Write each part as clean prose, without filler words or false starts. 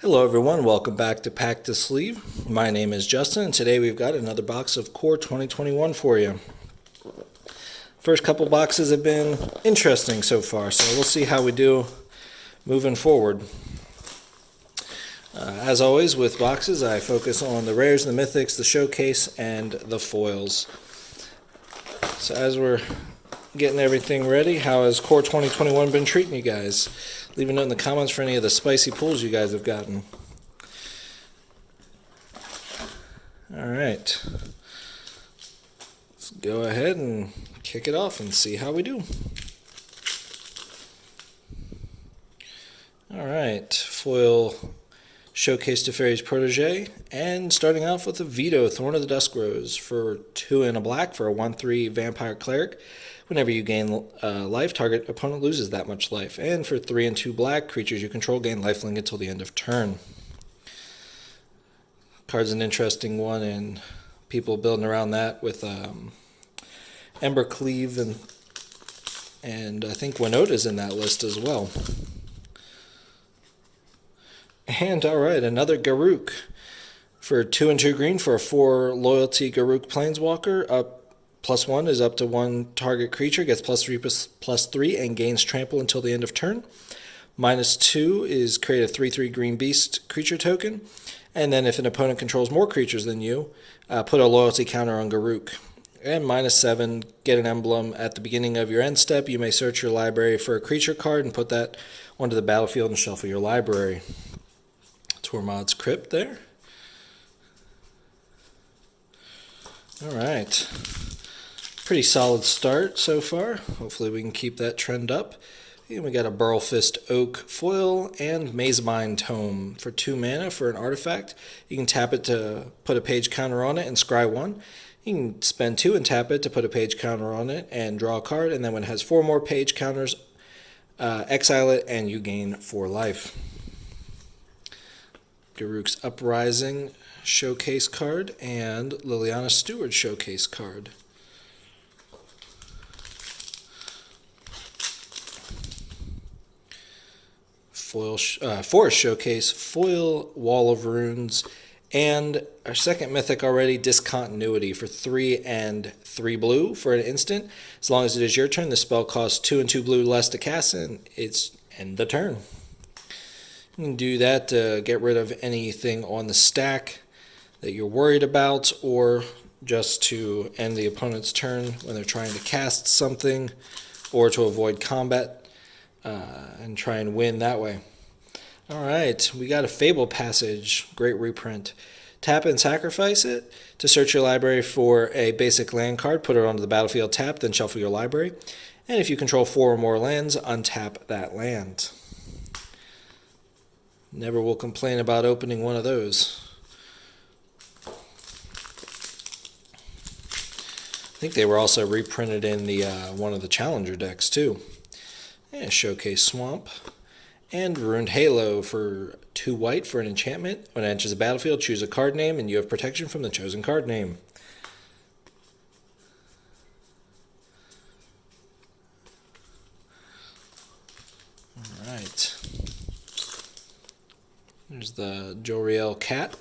Hello everyone, welcome back to PackToSleeve. My name is Justin and today we've got another box of Core 2021 for you. First couple boxes have been interesting so far, so we'll see how we do moving forward. As always with boxes, I focus on the rares, the mythics, the showcase, and the foils. So as we're getting everything ready, how has Core 2021 been treating you guys? Leave a note in the comments for any of the spicy pulls you guys have gotten. Alright, let's go ahead and kick it off and see how we do. Alright, foil Showcase Teferi's Protege, and starting off with a Vito, Thorn of the Duskrose, for 2 and a black for a 1/3 Vampire Cleric. Whenever you gain life, target opponent loses that much life. And for 3 and 2 black, creatures you control gain lifelink until the end of turn. Card's an interesting one, and people building around that with Embercleave, and I think Winota's in that list as well. And alright, another Garruk for 2 and 2 green for a 4 loyalty Garruk Planeswalker. +1 is up to 1 target creature, gets +3 and gains trample until the end of turn. -2 is create a 3/3 green beast creature token. And then if an opponent controls more creatures than you, put a loyalty counter on Garruk. And -7, get an emblem. At the beginning of your end step, you may search your library for a creature card and put that onto the battlefield and shuffle your library. Tormod's Crypt there. Alright. Pretty solid start so far. Hopefully we can keep that trend up. And we got a Burlfist Oak foil and Mazemind Tome for 2 mana for an artifact. You can tap it to put a page counter on it and scry 1. You can spend 2 and tap it to put a page counter on it and draw a card. And then when it has 4 more page counters, exile it and you gain 4 life. Garruk's Uprising showcase card and Liliana Stewart showcase card. Forest Showcase, foil Wall of Runes, and our second mythic already, Discontinuity, for 3 and 3 blue for an instant. As long as it is your turn, the spell costs 2 and 2 blue less to cast, and it's end the turn. You can do that to get rid of anything on the stack that you're worried about, or just to end the opponent's turn when they're trying to cast something, or to avoid combat and try and win that way. Alright, we got a Fable Passage, great reprint. Tap and sacrifice it to search your library for a basic land card, put it onto the battlefield, tap, then shuffle your library. And if you control 4 or more lands, untap that land. Never will complain about opening one of those. I think they were also reprinted in the one of the Challenger decks too. And Showcase Swamp. And Ruined Halo for 2 white for an enchantment. When it enters the battlefield, choose a card name and you have protection from the chosen card name. Alright. There's the Joriel Cat.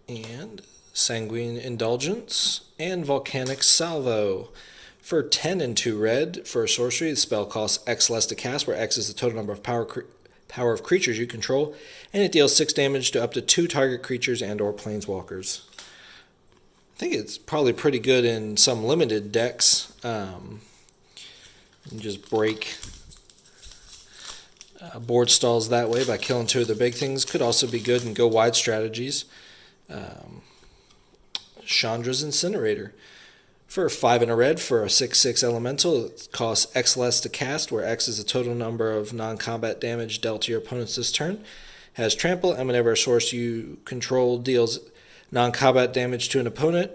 And Sanguine Indulgence. And Volcanic Salvo. For 10 and 2 red, for a sorcery, the spell costs X less to cast, where X is the total number of power of creatures you control, and it deals 6 damage to up to 2 target creatures and or planeswalkers. I think it's probably pretty good in some limited decks. You just break board stalls that way by killing 2 of the big things. Could also be good in go-wide strategies. Chandra's Incinerator. For 5 and a red, for a 6/6 elemental, it costs X less to cast, where X is the total number of non-combat damage dealt to your opponents this turn. Has trample, and whenever a source you control deals non-combat damage to an opponent,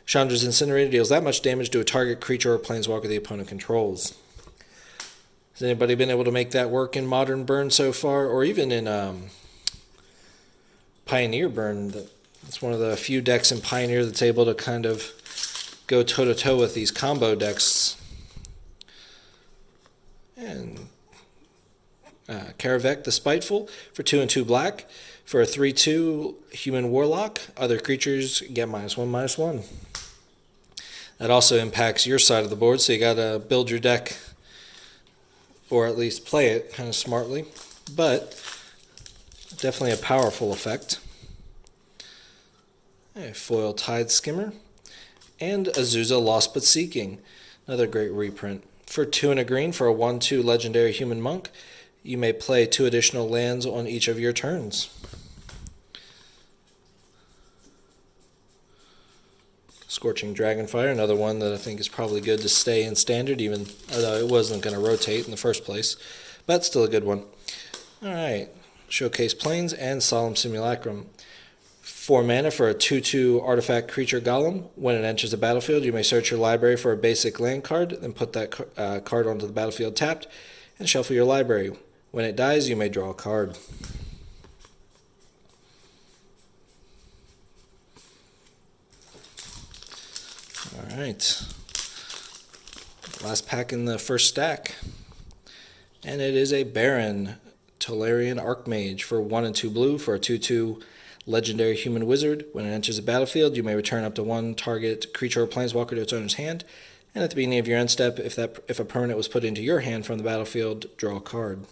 Chandra's Incinerator deals that much damage to a target creature or planeswalker the opponent controls. Has anybody been able to make that work in Modern Burn so far, or even in Pioneer Burn? That's one of the few decks in Pioneer that's able to kind of go toe-to-toe with these combo decks. And Karavek the Spiteful for 2 and 2 black. For a 3/2 human warlock, other creatures get -1/-1. That also impacts your side of the board, so you gotta build your deck, or at least play it kind of smartly. But definitely a powerful effect. A foil Tide Skimmer. And Azusa Lost But Seeking. Another great reprint. For 2 and a green for a 1/2 legendary human monk, you may play 2 additional lands on each of your turns. Scorching Dragonfire, another one that I think is probably good to stay in standard, even though it wasn't going to rotate in the first place. But still a good one. Alright, Showcase Plains and Solemn Simulacrum. 4 mana for a 2/2 artifact creature golem. When it enters the battlefield, you may search your library for a basic land card, then put that card onto the battlefield tapped, and shuffle your library. When it dies, you may draw a card. Alright, last pack in the first stack, and it is a Baron Tolarian Archmage for 1 and 2 blue for a 2/2 legendary human wizard. When it enters the battlefield, you may return up to 1 target creature or planeswalker to its owner's hand, and at the beginning of your end step, if a permanent was put into your hand from the battlefield, draw a card.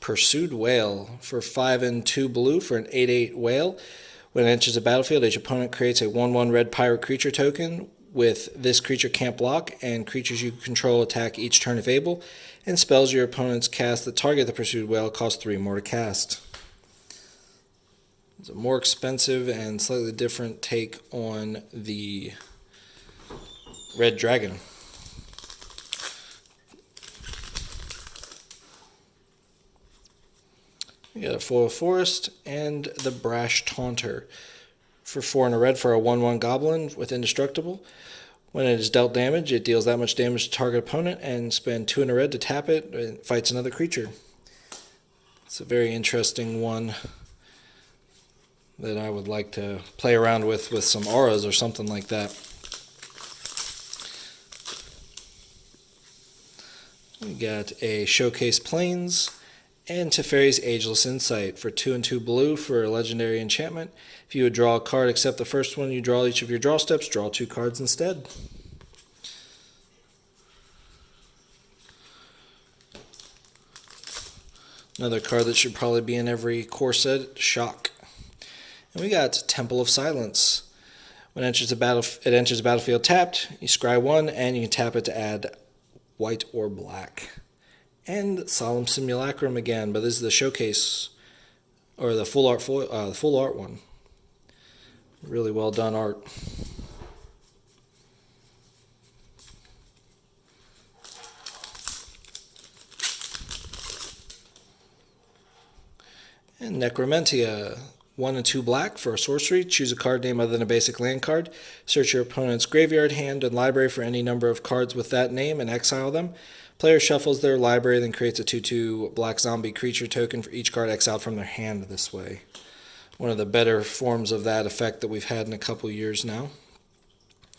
Pursued Whale for 5 and 2 blue for an 8/8 whale. When it enters the battlefield, each opponent creates a 1/1 red pirate creature token. With this creature can't block, and creatures you control attack each turn if able, and spells your opponents cast that target the Pursued Whale cost 3 more to cast. It's a more expensive and slightly different take on the Red Dragon. We got a Foil Forest and the Brash Taunter for 4 and a red for a 1/1 goblin with indestructible. When it is dealt damage, it deals that much damage to target opponent, and spend 2 and a red to tap it. It fights another creature. It's a very interesting one that I would like to play around with some auras or something like that. We got a Showcase Plains and Teferi's Ageless Insight for 2 and 2 blue for a legendary enchantment. If you would draw a card except the first one you draw each of your draw steps, draw 2 cards instead. Another card that should probably be in every core set, Shock. And we got Temple of Silence. When it enters the battlefield tapped, you scry 1, and you can tap it to add white or black. And Solemn Simulacrum again, but this is the Showcase, or the full art one. Really well done art. And Necromentia, 1 and 2 black for a sorcery. Choose a card name other than a basic land card. Search your opponent's graveyard, hand, and library for any number of cards with that name and exile them. Player shuffles their library, then creates a 2/2 black zombie creature token for each card exiled from their hand this way. One of the better forms of that effect that we've had in a couple years now.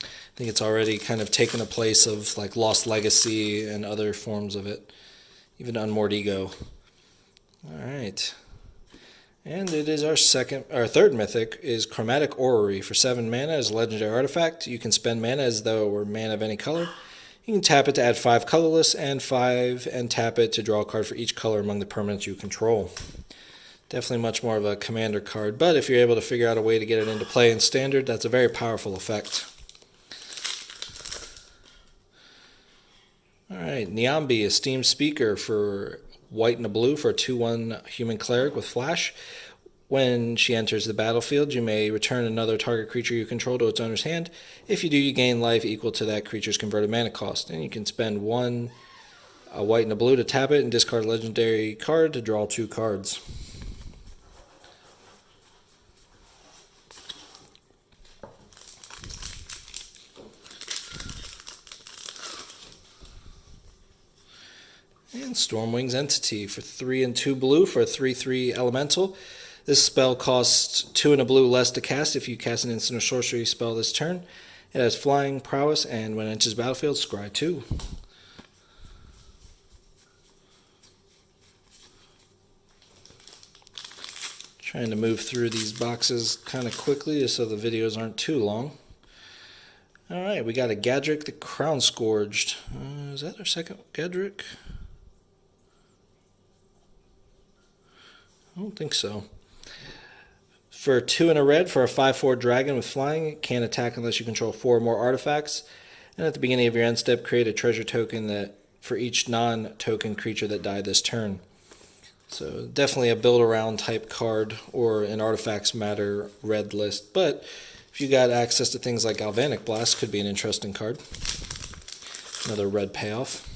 I think it's already kind of taken the place of like Lost Legacy and other forms of it. Even Unmoored Ego. Alright. And it is our third mythic is Chromatic Orrery for 7 mana as a legendary artifact. You can spend mana as though it were mana of any color. You can tap it to add 5 colorless and 5, and tap it to draw a card for each color among the permanents you control. Definitely much more of a commander card, but if you're able to figure out a way to get it into play in standard, that's a very powerful effect. Alright, Niambi, Esteemed Speaker for white and a blue for a 2/1 human cleric with flash. When she enters the battlefield, you may return another target creature you control to its owner's hand. If you do, you gain life equal to that creature's converted mana cost. And you can spend 1 a white and a blue to tap it and discard a legendary card to draw 2 cards. And Stormwing's Entity for 3 and 2 blue for a 3/3 elemental. This spell costs 2 and a blue less to cast if you cast an instant or sorcery spell this turn. It has flying, prowess, and when it enters the battlefield, scry 2. Trying to move through these boxes kind of quickly just so the videos aren't too long. Alright, we got a Gadrick the Crown Scourged. Is that our second Gadrick? I don't think so. For 2 and a red, for a 5/4 dragon with flying, it can't attack unless you control 4 or more artifacts. And at the beginning of your end step, create a treasure token that for each non-token creature that died this turn. So definitely a build-around type card or an Artifacts Matter red list. But if you got access to things like Galvanic Blast, could be an interesting card. Another red payoff.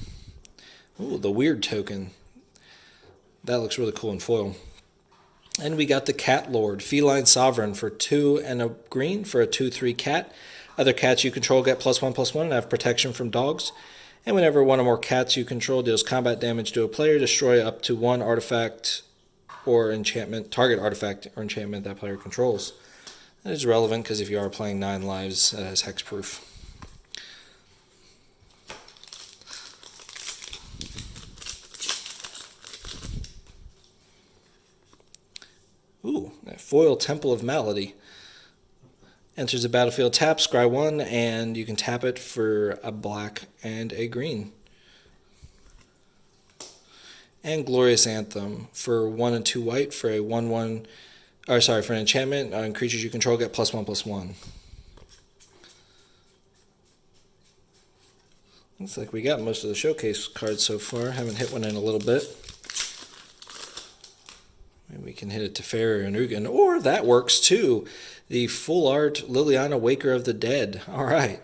Ooh, the weird token. That looks really cool in foil. And we got the Cat Lord, Feline Sovereign for 2 and a green for a 2/3 cat. Other cats you control get +1/+1 and have protection from dogs. And whenever one or more cats you control deals combat damage to a player, destroy up to 1 artifact or enchantment, target artifact or enchantment that player controls. That is relevant because if you are playing 9 lives, that has hexproof. Ooh, that foil Temple of Malady. Enters the battlefield, tap, scry 1, and you can tap it for a black and a green. And Glorious Anthem for 1 and 2 white for a 1/1, for an enchantment on creatures you control get +1/+1. Looks like we got most of the showcase cards so far. Haven't hit one in a little bit. Maybe we can hit it to Teferi and Ugin, or that works too. The full art Liliana, Waker of the Dead. All right.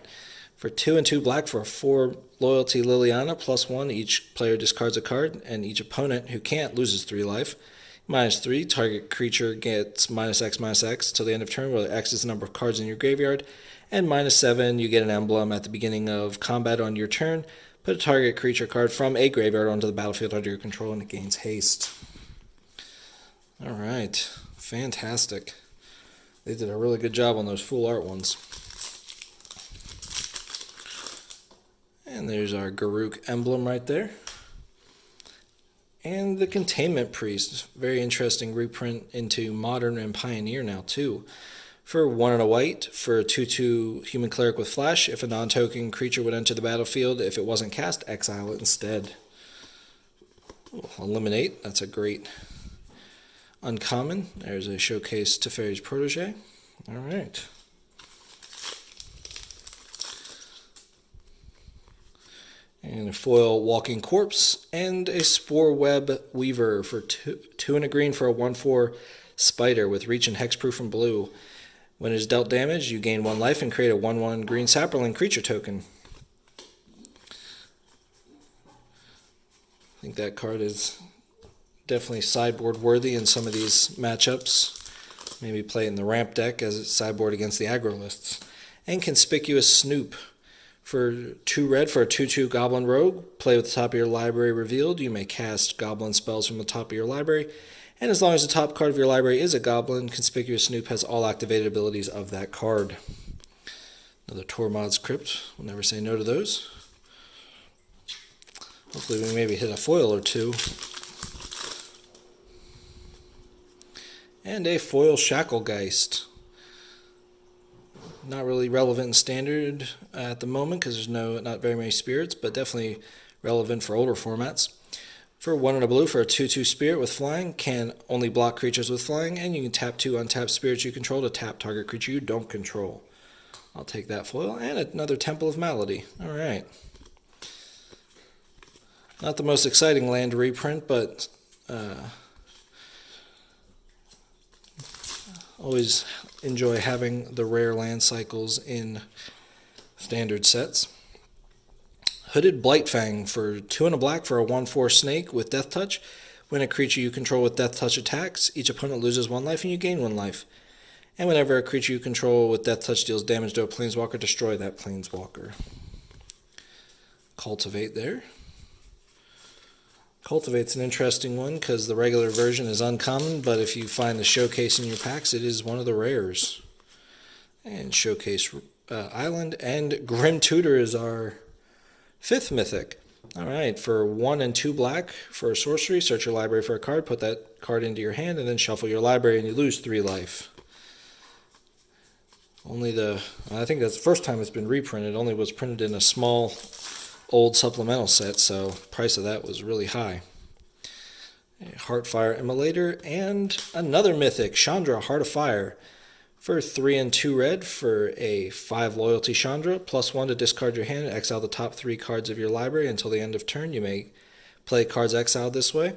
For 2 and 2 black for a 4 loyalty Liliana, +1, each player discards a card, and each opponent who can't loses 3 life. -3, target creature gets -X/-X till the end of turn, where X is the number of cards in your graveyard. And -7, you get an emblem at the beginning of combat on your turn. Put a target creature card from a graveyard onto the battlefield under your control, and it gains haste. All right, fantastic. They did a really good job on those full art ones. And there's our Garruk emblem right there. And the Containment Priest, very interesting reprint into Modern and Pioneer now too. For 1 and a white, for a 2/2 Human Cleric with Flash, if a non-token creature would enter the battlefield, if it wasn't cast, exile it instead. Ooh, eliminate, that's a great uncommon. There's a showcase Teferi's Protege. All right. And a foil Walking Corpse and a Spore Web Weaver for 2 and a green for a 1/4 spider with reach and hexproof from blue. When it is dealt damage, you gain 1 life and create a 1/1 green sapperling creature token. I think that card is definitely sideboard worthy in some of these matchups. Maybe play it in the ramp deck as it's sideboard against the aggro lists. And Conspicuous Snoop for 2 red for a 2/2 Goblin Rogue. Play with the top of your library revealed. You may cast goblin spells from the top of your library. And as long as the top card of your library is a goblin, Conspicuous Snoop has all activated abilities of that card. Another Tormod's Crypt. We'll never say no to those. Hopefully we maybe hit a foil or 2. And a foil Shacklegeist. Not really relevant in standard at the moment because there's not very many spirits, but definitely relevant for older formats. For 1 and a blue for a 2/2 spirit with flying, can only block creatures with flying, and you can tap 2 untapped spirits you control to tap target creature you don't control. I'll take that foil. And another Temple of Malady. All right. Not the most exciting land reprint, but always enjoy having the rare land cycles in standard sets. Hooded Blightfang for 2 and a black for a 1/4 snake with Death Touch. When a creature you control with Death Touch attacks, each opponent loses 1 life and you gain 1 life. And whenever a creature you control with Death Touch deals damage to a planeswalker, destroy that planeswalker. Cultivate there. Cultivate's an interesting one because the regular version is uncommon, but if you find the Showcase in your packs, it is one of the rares. And Showcase Island, and Grim Tutor is our 5th mythic. Alright, for 1 and 2 black for a sorcery, search your library for a card, put that card into your hand, and then shuffle your library, and you lose 3 life. I think that's the first time it's been reprinted. It only was printed in a small old supplemental set, so the price of that was really high. Heartfire Immolator, and another mythic, Chandra, Heart of Fire. For 3 and 2 red for a 5 loyalty Chandra, +1 to discard your hand and exile the top 3 cards of your library until the end of turn. You may play cards exiled this way.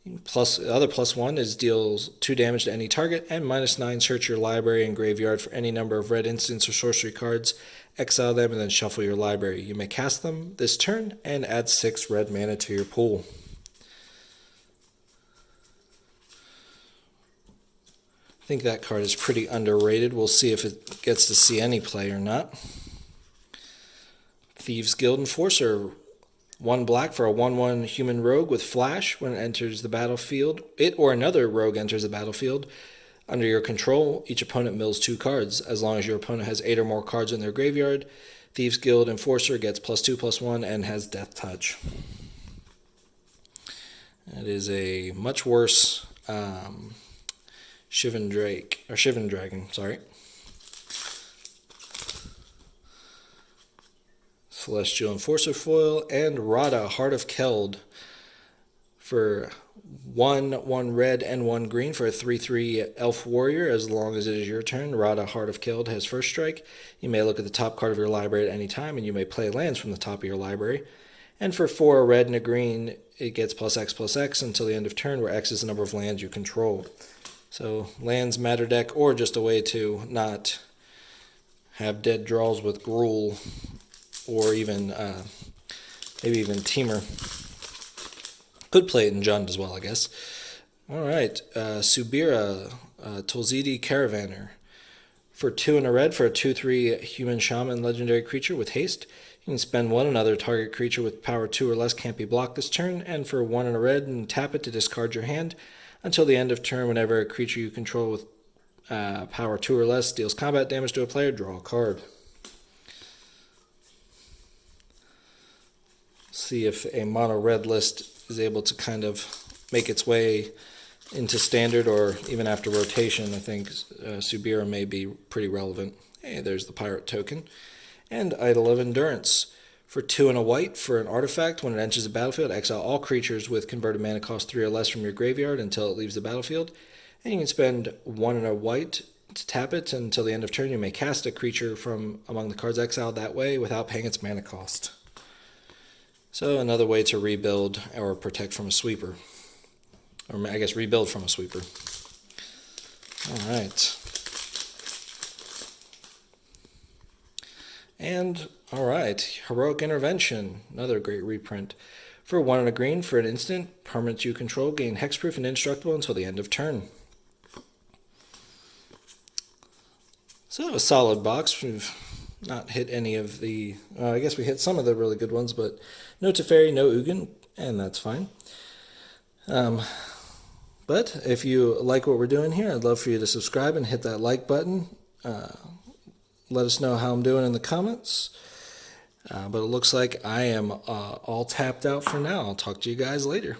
The other +1 is deals 2 damage to any target, and -9 search your library and graveyard for any number of red instants or sorcery cards, exile them, and then shuffle your library. You may cast them this turn and add 6 red mana to your pool. I think that card is pretty underrated. We'll see if it gets to see any play or not. Thieves Guild Enforcer. 1 black for a 1/1 human rogue with flash. When it enters the battlefield, it or another rogue enters the battlefield under your control, each opponent mills 2 cards. As long as your opponent has 8 or more cards in their graveyard, Thieves Guild Enforcer gets +2/+1 and has Death Touch. That is a much worse Shivan Dragon, sorry. Celestial Enforcer foil, and Radha, Heart of Keld for 1 red and 1 green for a 3/3 elf warrior. As long as it is your turn, Radha, Heart of Keld has first strike. You may look at the top card of your library at any time, and you may play lands from the top of your library. And for 4 a red and a green, it gets +X/+X until the end of turn, where X is the number of lands you control. So lands matter deck, or just a way to not have dead draws with Gruul, or even maybe even Teamer. Could play it in Jund as well, I guess. Alright, Subira, Tolzidi Caravaner. For 2 and a red for a 2/3 human shaman legendary creature with haste. You can spend 1 another target creature with power 2 or less can't be blocked this turn, and for 1 and a red and tap it to discard your hand. Until the end of turn, whenever a creature you control with power 2 or less deals combat damage to a player, draw a card. See if a mono red list is able to kind of make its way into standard, or even after rotation. I think Subira may be pretty relevant. Hey, there's the pirate token. And Idol of Endurance. For 2 and a white for an artifact, when it enters the battlefield, exile all creatures with converted mana cost 3 or less from your graveyard until it leaves the battlefield. And you can spend 1 and a white to tap it until the end of turn. You may cast a creature from among the cards exiled that way without paying its mana cost. So another way to rebuild or protect from a sweeper. Or I guess rebuild from a sweeper. Alright. And, alright, Heroic Intervention, another great reprint. For 1 and a green, for an instant, permanents you control gain hexproof and indestructible until the end of turn. So, a solid box. We've not hit any of the, I guess we hit some of the really good ones, but no Teferi, no Ugin, and that's fine. But if you like what we're doing here, I'd love for you to subscribe and hit that like button. Let us know how I'm doing in the comments. But it looks like I am all tapped out for now. I'll talk to you guys later.